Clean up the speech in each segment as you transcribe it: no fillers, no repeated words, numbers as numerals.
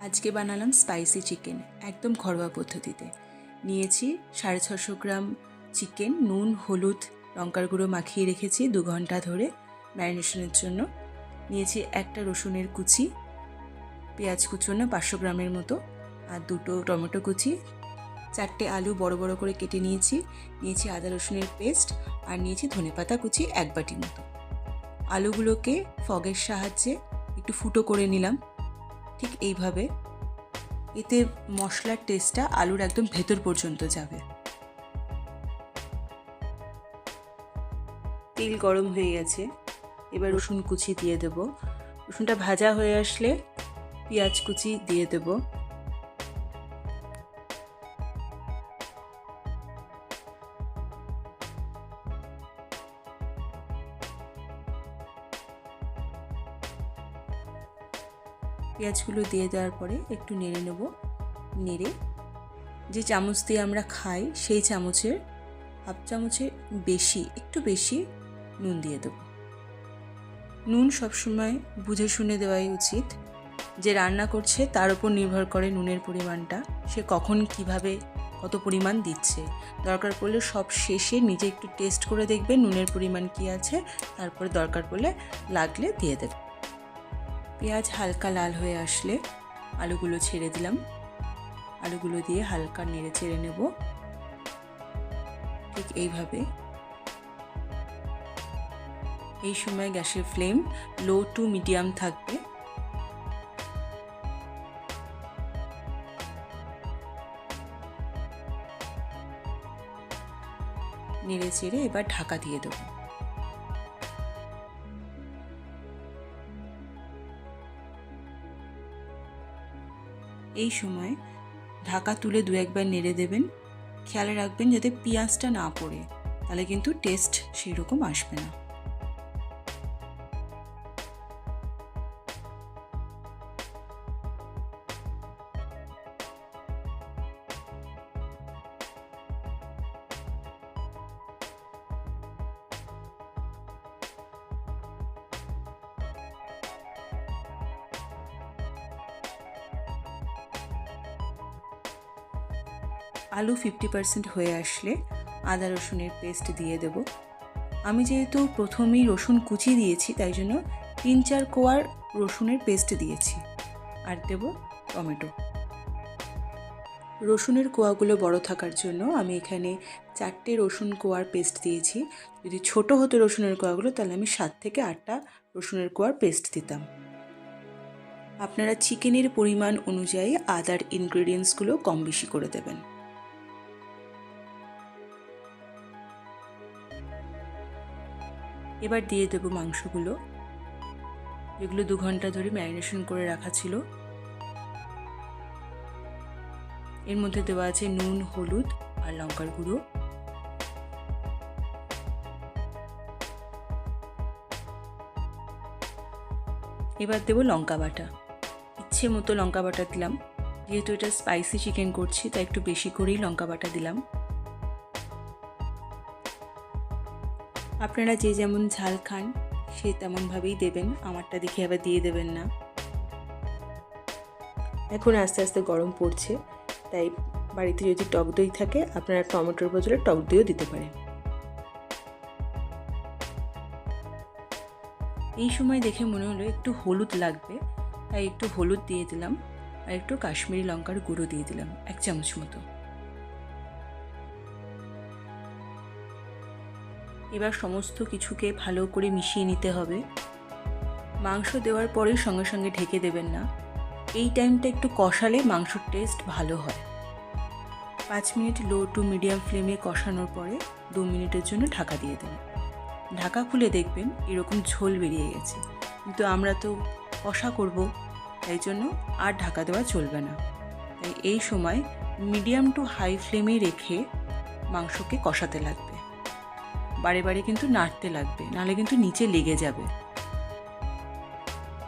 আজকে বানালাম spicy chicken একদম ঘরোয়া পদ্ধতিতে। নিয়েছি 650 গ্রাম চিকেন, নুন হলুদ লঙ্কার গুঁড়ো মাখিয়ে রেখেছি 2 ঘন্টা ধরে ম্যারিনেশনের জন্য। নিয়েছি একটা রসুনের কুচি, পেঁয়াজ কুচনো 500 গ্রামের মতো, আর 2টো টমেটো কুচি, 4টে আলু বড় বড় করে কেটে নিয়েছি। নিয়েছি আদা রসুনের পেস্ট, আর নিয়েছি ধনেপাতা কুচি 1 বাটি মতো। আলুগুলোকে ফগের সাহায্যে একটু ফুটো করে নিলাম ঠিক এইভাবে। এতে মশলার টেস্টটা আলুর একদম ভেতর পর্যন্ত যাবে। তেল গরম হয়ে গেছে, এবার রসুন কুচি দিয়ে দেব। রসুনটা ভাজা হয়ে আসলে পেঁয়াজ কুচি দিয়ে দেব। পেঁয়াজগুলো দিয়ে দেওয়ার পরে একটু নেড়ে নেব। নেড়ে যে চামচ দিয়ে আমরা খাই সেই চামচের হাফ চামচের বেশি, একটু বেশি নুন দিয়ে দেব। নুন সবসময় বুঝে শুনে দেওয়াই উচিত। যে রান্না করছে তার উপর নির্ভর করে নুনের পরিমাণটা, সে কখন কিভাবে কত পরিমাণ দিচ্ছে। দরকার পড়লে সব শেষে নিজে একটু টেস্ট করে দেখবে নুনের পরিমাণ কি আছে, তারপরে দরকার পড়লে লাগলে দিয়ে দেবে। পেঁয়াজ হালকা লাল হয়ে আসলে আলুগুলো ছেড়ে দিলাম। আলুগুলো দিয়ে হালকা নেড়ে চেড়ে নেব ঠিক এইভাবে। এই সময় গ্যাসের ফ্লেম লো টু মিডিয়াম থাকবে। নেড়ে চেড়ে এবার ঢাকা দিয়ে দেবো। এই সময় ঢাকা তুলে 2-1 বার নেড়ে দেবেন। খেয়াল রাখবেন যাতে পেঁয়াজটা না পড়ে, তাহলে কিন্তু টেস্ট সেই রকম আসবে না। আলু 50% হয়ে আসলে আদা রসুনের পেস্ট দিয়ে দেব। আমি যেহেতু প্রথমেই রসুন কুচি দিয়েছি তাই জন্য 3-4 কোয়ার রসুনের পেস্ট দিয়েছি, আর দেব টমেটো। রসুনের কোয়াগুলো বড় থাকার জন্য আমি এখানে 4টে রসুন কোয়ার পেস্ট দিয়েছি। যদি ছোট হতো রসুনের কোয়াগুলো তাহলে আমি 7 থেকে 8টা রসুনের কোয়ার পেস্ট দিতাম। আপনারা চিকেনের পরিমাণ অনুযায়ী আদার ইনগ্রেডিয়েন্টসগুলো কম বেশি করে দেবেন। এবার দিয়ে দেবো মাংসগুলো, যেগুলো 2 ঘন্টা ধরে ম্যারিনেশন করে রাখা ছিল। এর মধ্যে দেওয়া আছে নুন হলুদ আর লঙ্কার গুঁড়ো। এবার দেবো লঙ্কা বাটা, ইচ্ছে মতো লঙ্কা বাটা দিলাম। যেহেতু এটা স্পাইসি চিকেন করছি তাই একটু বেশি করেই লঙ্কা বাটা দিলাম। আপনারা যে যেমন ঝাল খান সে তেমনভাবেই দেবেন, আমারটা দেখে আবার দিয়ে দেবেন না। এখন আস্তে আস্তে গরম পড়ছে, তাই বাড়িতে যদি টক দই থাকে আপনারা টমেটোর বদলে টক দইও দিতে পারেন। এই সময় দেখে মনে হলো একটু হলুদ লাগবে, তাই একটু হলুদ দিয়ে দিলাম, আর একটু কাশ্মীরি লঙ্কার গুঁড়ো দিয়ে দিলাম 1 চামচ মতো। এবার সমস্ত কিছুকে ভালো করে মিশিয়ে নিতে হবে। মাংস দেওয়ার পরে সঙ্গে সঙ্গে ঢেকে দেবেন না, এই টাইমটা একটু কষালে মাংসর টেস্ট ভালো হয়। 5 মিনিট লো টু মিডিয়াম ফ্লেমে কষানোর পরে 2 মিনিটের জন্য ঢাকা দিয়ে দেবেন। ঢাকা খুলে দেখবেন এরকম ঝোল বেরিয়ে গেছে, কিন্তু আমরা তো কষা করব তাই জন্য আর ঢাকা দেওয়া চলবে না। তাই এই সময় মিডিয়াম টু হাই ফ্লেমে রেখে মাংসকে কষাতে লাগবে। বারে বারে কিন্তু নাড়তে লাগবে, নাহলে কিন্তু নিচে লেগে যাবে।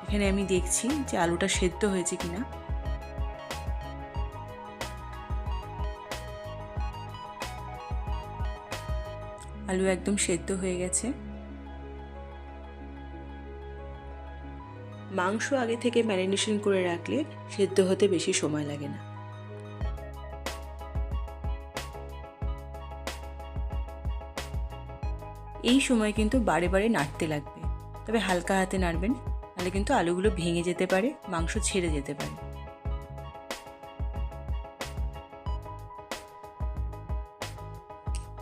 এখানে আমি দেখছি যে আলুটা সেদ্ধ হয়েছে কিনা। আলু একদম সেদ্ধ হয়ে গেছে। মাংস আগে থেকে ম্যারিনেশন করে রাখলে সেদ্ধ হতে বেশি সময় লাগে না। এই সময় কিন্তু বারে বারে নাড়তে লাগবে, তবে হালকা হাতে নাড়বেন, নাহলে কিন্তু আলুগুলো ভেঙে যেতে পারে, মাংস ছেড়ে যেতে পারে।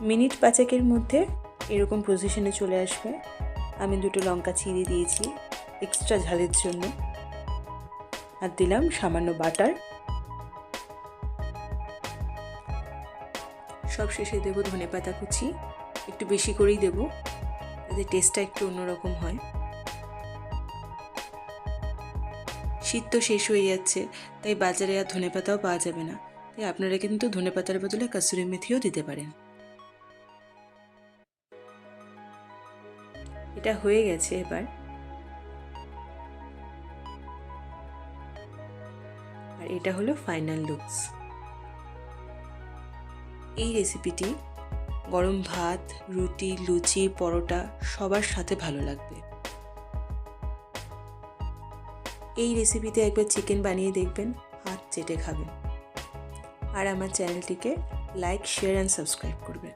মিনিট 5 মধ্যে এরকম পজিশনে চলে আসবে। আমি 2টো লঙ্কা চিড়ে দিয়েছি এক্সট্রা ঝালের জন্য, আর দিলাম সামান্য বাটার। সব শেষে দেবো ধনেপাতা কুচি, একটু বেশি করেই দেবো যাতে টেস্টটা একটু অন্যরকম হয়। শীত তো শেষ হয়ে যাচ্ছে, তাই বাজারে আর ধনেপাতাও পাওয়া যাবে না, তাই আপনারা কিন্তু ধনেপাতার বদলে কাসুরি মেথিও দিতে পারেন। এটা হয়ে গেছে এবার, আর এটা হলো ফাইনাল লুকস। এই রেসিপিটি গরম ভাত, রুটি, লুচি, পরোটা সবার সাথে ভালো লাগবে। এই রেসিপিতে একবার চিকেন বানিয়ে দেখবেন, হাত চেটে খাবেন। আর আমার চ্যানেলটিকে লাইক, শেয়ার অ্যান্ড সাবস্ক্রাইব করবেন।